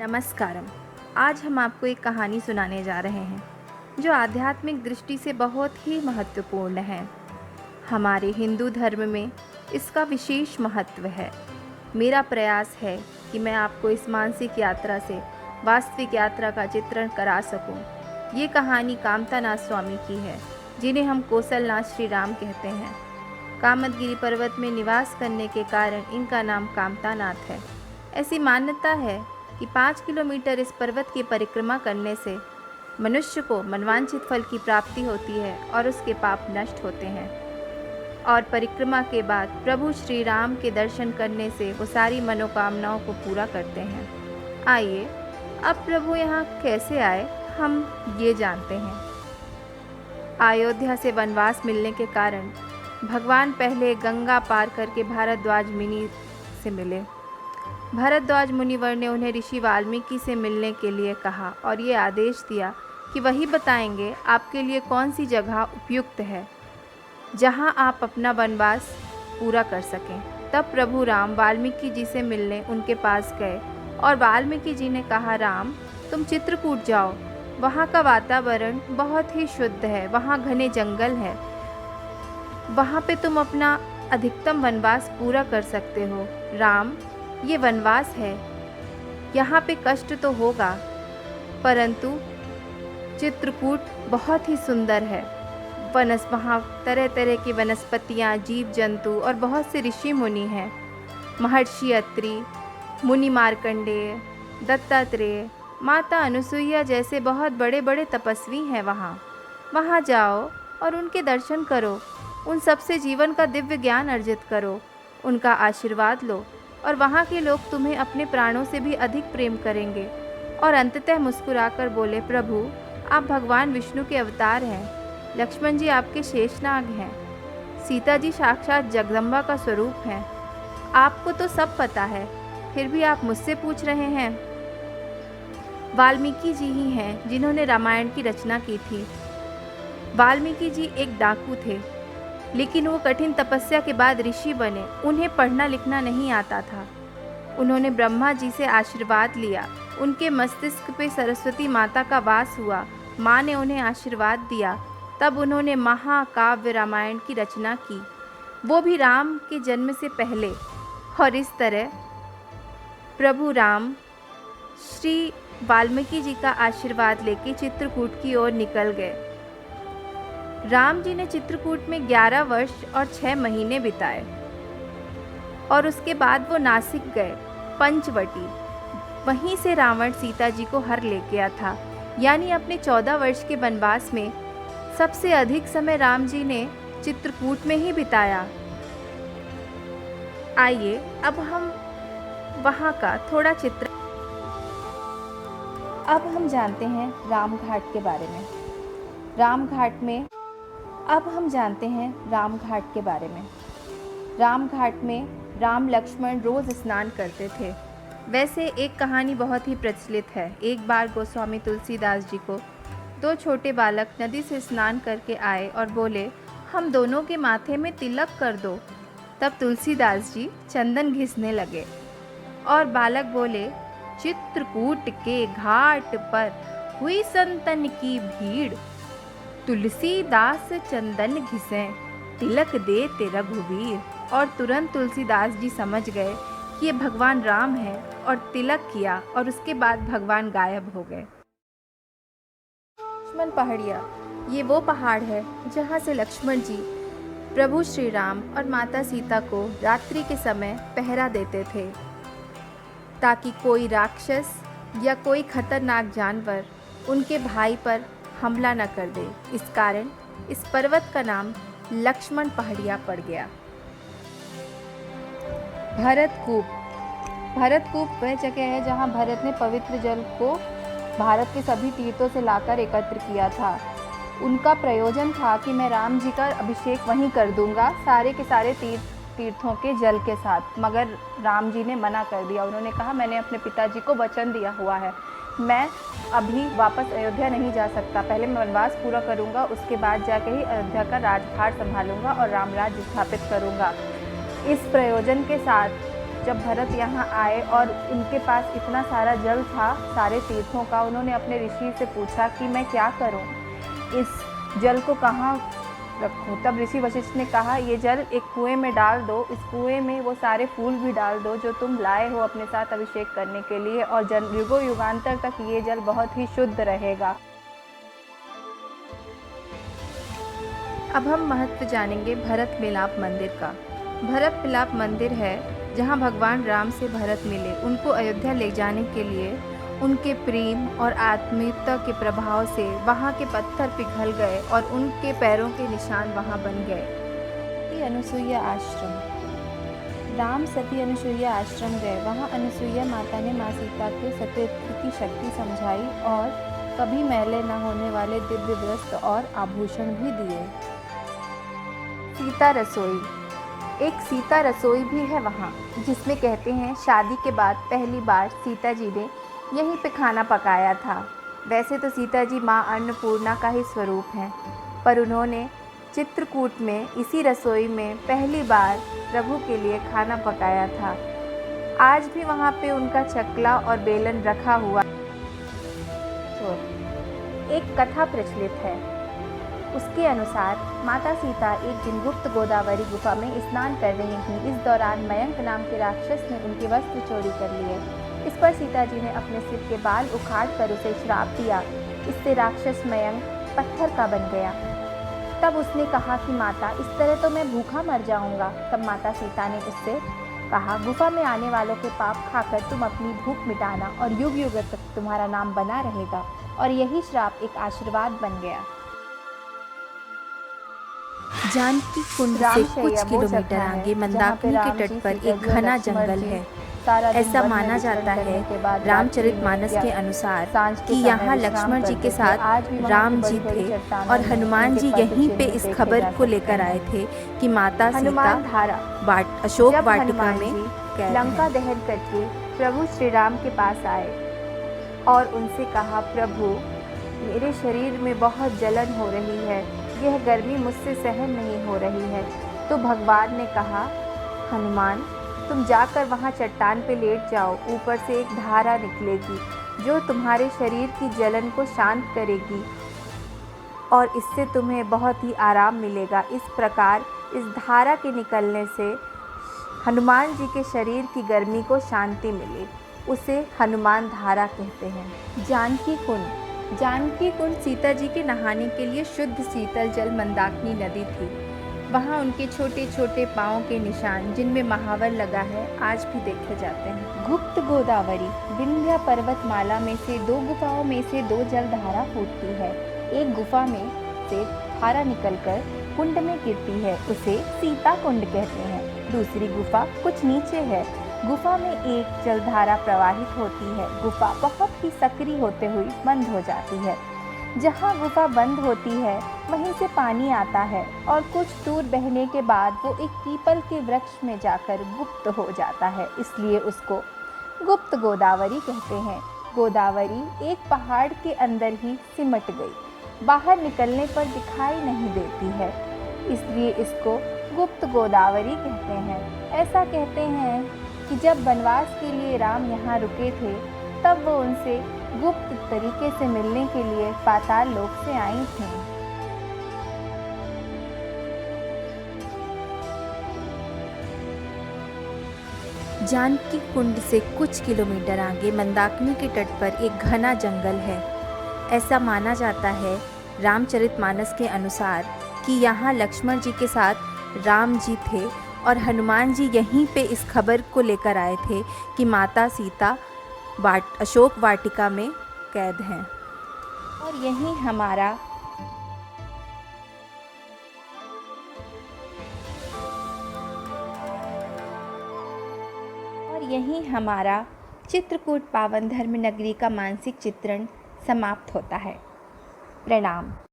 नमस्कारम। आज हम आपको एक कहानी सुनाने जा रहे हैं जो आध्यात्मिक दृष्टि से बहुत ही महत्वपूर्ण है। हमारे हिंदू धर्म में इसका विशेष महत्व है। मेरा प्रयास है कि मैं आपको इस मानसिक यात्रा से वास्तविक यात्रा का चित्रण करा सकूं। ये कहानी कामतानाथ स्वामी की है, जिन्हें हम कौशलनाथ श्री राम कहते हैं। कामदगिरी पर्वत में निवास करने के कारण इनका नाम कामतानाथ है। ऐसी मान्यता है कि 5 किलोमीटर इस पर्वत की परिक्रमा करने से मनुष्य को मनवांछित फल की प्राप्ति होती है और उसके पाप नष्ट होते हैं। और परिक्रमा के बाद प्रभु श्री राम के दर्शन करने से वो सारी मनोकामनाओं को पूरा करते हैं। आइए अब प्रभु यहाँ कैसे आए हम ये जानते हैं। अयोध्या से वनवास मिलने के कारण भगवान पहले गंगा पार करके भारद्वाज मुनि से मिले। भारद्वाज मुनिवर ने उन्हें ऋषि वाल्मीकि से मिलने के लिए कहा और ये आदेश दिया कि वही बताएंगे आपके लिए कौन सी जगह उपयुक्त है जहां आप अपना वनवास पूरा कर सकें। तब प्रभु राम वाल्मीकि जी से मिलने उनके पास गए और वाल्मीकि जी ने कहा, राम तुम चित्रकूट जाओ, वहाँ का वातावरण बहुत ही शुद्ध है, वहाँ घने जंगल है, वहाँ पे तुम अपना अधिकतम वनवास पूरा कर सकते हो। राम, ये वनवास है, यहाँ पे कष्ट तो होगा, परंतु चित्रकूट बहुत ही सुंदर है। वहाँ तरह तरह की वनस्पतियाँ, जीव जंतु और बहुत से ऋषि मुनि हैं। महर्षि अत्रि, मुनि मार्कंडेय, दत्तात्रेय, माता अनुसुईया जैसे बहुत बड़े बड़े तपस्वी हैं। वहाँ जाओ और उनके दर्शन करो, उन सबसे जीवन का दिव्य ज्ञान अर्जित करो, उनका आशीर्वाद लो और वहाँ के लोग तुम्हें अपने प्राणों से भी अधिक प्रेम करेंगे। और अंततः मुस्कुराकर बोले, प्रभु आप भगवान विष्णु के अवतार हैं, लक्ष्मण जी आपके शेषनाग हैं, सीता जी साक्षात जगदम्बा का स्वरूप हैं। आपको तो सब पता है, फिर भी आप मुझसे पूछ रहे हैं। वाल्मीकि जी ही हैं जिन्होंने रामायण की रचना की थी। वाल्मीकि जी एक डाकू थे, लेकिन वो कठिन तपस्या के बाद ऋषि बने। उन्हें पढ़ना लिखना नहीं आता था। उन्होंने ब्रह्मा जी से आशीर्वाद लिया। उनके मस्तिष्क पे सरस्वती माता का वास हुआ। माँ ने उन्हें आशीर्वाद दिया। तब उन्होंने महाकाव्य रामायण की रचना की, वो भी राम के जन्म से पहले। और इस तरह प्रभु राम श्री वाल्मीकि जी का आशीर्वाद लेके चित्रकूट की ओर निकल गए। राम जी ने चित्रकूट में 11 वर्ष और 6 महीने बिताए और उसके बाद वो नासिक गए, पंचवटी। वहीं से रावण सीता जी को हर ले गया था। यानी अपने 14 वर्ष के वनवास में सबसे अधिक समय राम जी ने चित्रकूट में ही बिताया। आइए अब हम वहाँ का थोड़ा चित्र अब हम जानते हैं रामघाट के बारे में। रामघाट में राम लक्ष्मण रोज स्नान करते थे। वैसे एक कहानी बहुत ही प्रचलित है। एक बार गोस्वामी तुलसीदास जी को 2 छोटे बालक नदी से स्नान करके आए और बोले, हम दोनों के माथे में तिलक कर दो। तब तुलसीदास जी चंदन घिसने लगे और बालक बोले, चित्रकूट के घाट पर हुई संतन की भीड़, तुलसीदास चंदन घिसें, तिलक दे ते रघुवीर। और तुरंत तुलसीदास जी समझ गए कि ये भगवान राम है और तिलक किया और उसके बाद भगवान गायब हो गए। लक्ष्मण पहाड़िया, ये वो पहाड़ है जहाँ से लक्ष्मण जी प्रभु श्री राम और माता सीता को रात्रि के समय पहरा देते थे, ताकि कोई राक्षस या कोई खतरनाक जानवर उनके भाई पर हमला न कर दे। इस कारण इस पर्वत का नाम लक्ष्मण पहाड़िया पड़ गया। भरतकूप वह जगह है जहाँ भरत ने पवित्र जल को भारत के सभी तीर्थों से लाकर एकत्र किया था। उनका प्रयोजन था कि मैं राम जी का अभिषेक वहीं कर दूंगा, सारे के सारे तीर्थों के जल के साथ। मगर राम जी ने मना कर दिया। उन्होंने कहा, मैंने अपने पिताजी को वचन दिया हुआ है, मैं अभी वापस अयोध्या नहीं जा सकता, पहले मैं वनवास पूरा करूंगा, उसके बाद जाके ही अयोध्या का राजभार संभालूंगा और राम राज्य स्थापित करूंगा। इस प्रयोजन के साथ जब भरत यहाँ आए और उनके पास इतना सारा जल था सारे तीर्थों का, उन्होंने अपने ऋषि से पूछा कि मैं क्या करूं, इस जल को कहाँ रखूं। तब ऋषि वशिष्ठ ने कहा, ये जल एक कुएं में डाल दो, इस कुएं में वो सारे फूल भी डाल दो जो तुम लाए हो अपने साथ अभिषेक करने के लिए, और युगों युगांतर तक ये जल बहुत ही शुद्ध रहेगा। अब हम महत्व जानेंगे भरत मिलाप मंदिर का। भरत मिलाप मंदिर है जहाँ भगवान राम से भरत मिले, उनको अयोध्या ले जाने के लिए उनके प्रेम और आत्मीयता के प्रभाव से वहाँ के पत्थर पिघल गए और उनके पैरों के निशान वहाँ बन गए। सती अनुसुईया आश्रम। राम सती अनुसुईया आश्रम गए। वहाँ अनुसुईया माता ने माँ सीता के सतीत्व की शक्ति समझाई और कभी मैले न होने वाले दिव्य वस्त्र और आभूषण भी दिए। सीता रसोई। एक सीता रसोई भी है वहाँ, जिसमें कहते हैं शादी के बाद पहली बार सीता जी ने यहीं पे खाना पकाया था। वैसे तो सीता जी माँ अन्नपूर्णा का ही स्वरूप हैं, पर उन्होंने चित्रकूट में इसी रसोई में पहली बार प्रभु के लिए खाना पकाया था। आज भी वहाँ पे उनका चकला और बेलन रखा हुआ। एक कथा प्रचलित है, उसके अनुसार माता सीता एक दिन गुप्त गोदावरी गुफा में स्नान कर रही थीं। इस दौरान मयंक नाम के राक्षस ने उनके वस्त्र चोरी कर लिए। इस पर सीता जी ने अपने सिर के बाल उखाड़ कर उसे श्राप दिया। इससे राक्षस मयंक पत्थर का बन गया। तब उसने कहा कि माता, इस तरह तो मैं भूखा मर जाऊंगा। तब माता सीता ने उससे कहा, गुफा में आने वालों के पाप खाकर तुम अपनी भूख मिटाना और युग युग तक तुम्हारा नाम बना रहेगा। और यही श्राप एक आशीर्वाद बन गया। जानकी कुंड से कुछ किलोमीटर आगे मंदाकिनी के तट पर एक घना जंगल है। ऐसा माना जाता है रामचरितमानस के अनुसार कि यहाँ लक्ष्मण जी के साथ राम जी थे और हनुमान जी यहीं पे इस खबर को लेकर आए थे कि माता सीता अशोक वाटिका में लंका दहन करके प्रभु श्री राम के पास आए और उनसे कहा, प्रभु मेरे शरीर में बहुत जलन हो रही है, यह गर्मी मुझसे सहन नहीं हो रही है। तो भगवान ने कहा, हनुमान तुम जाकर वहाँ चट्टान पे लेट जाओ, ऊपर से एक धारा निकलेगी जो तुम्हारे शरीर की जलन को शांत करेगी और इससे तुम्हें बहुत ही आराम मिलेगा। इस प्रकार इस धारा के निकलने से हनुमान जी के शरीर की गर्मी को शांति मिली। उसे हनुमान धारा कहते हैं। जानकी कुंड। जानकी कुंड सीता जी के नहाने के लिए शुद्ध शीतल जल मंदाकिनी नदी थी। वहाँ उनके छोटे छोटे पाँव के निशान जिनमें महावर लगा है आज भी देखे जाते हैं। गुप्त गोदावरी। विंध्य पर्वतमाला में से दो गुफाओं में से दो जलधारा फूटती है। एक गुफा में से धारा निकलकर कुंड में गिरती है, उसे सीता कुंड कहते हैं। दूसरी गुफा कुछ नीचे है। गुफा में एक जलधारा प्रवाहित होती है। गुफा बहुत ही सक्रिय होते हुए बंद हो जाती है। जहाँ गुफा बंद होती है वहीं से पानी आता है और कुछ दूर बहने के बाद वो एक पीपल के वृक्ष में जाकर गुप्त हो जाता है, इसलिए उसको गुप्त गोदावरी कहते हैं। गोदावरी एक पहाड़ के अंदर ही सिमट गई, बाहर निकलने पर दिखाई नहीं देती है, इसलिए इसको गुप्त गोदावरी कहते हैं। ऐसा कहते हैं कि जब वनवास के लिए राम यहाँ रुके थे तब वो उनसे गुप्त तरीके से मिलने के लिए पाताल लोक से आई थीं। जानकी कुंड से कुछ किलोमीटर आगे मंदाकिनी के तट पर एक घना जंगल है। ऐसा माना जाता है रामचरितमानस के अनुसार कि यहाँ लक्ष्मण जी के साथ राम जी थे और हनुमान जी यहीं पे इस खबर को लेकर आए थे कि माता सीता अशोक वाटिका में कैद हैं। और यहीं हमारा चित्रकूट पावन धर्म नगरी का मानसिक चित्रण समाप्त होता है। प्रणाम।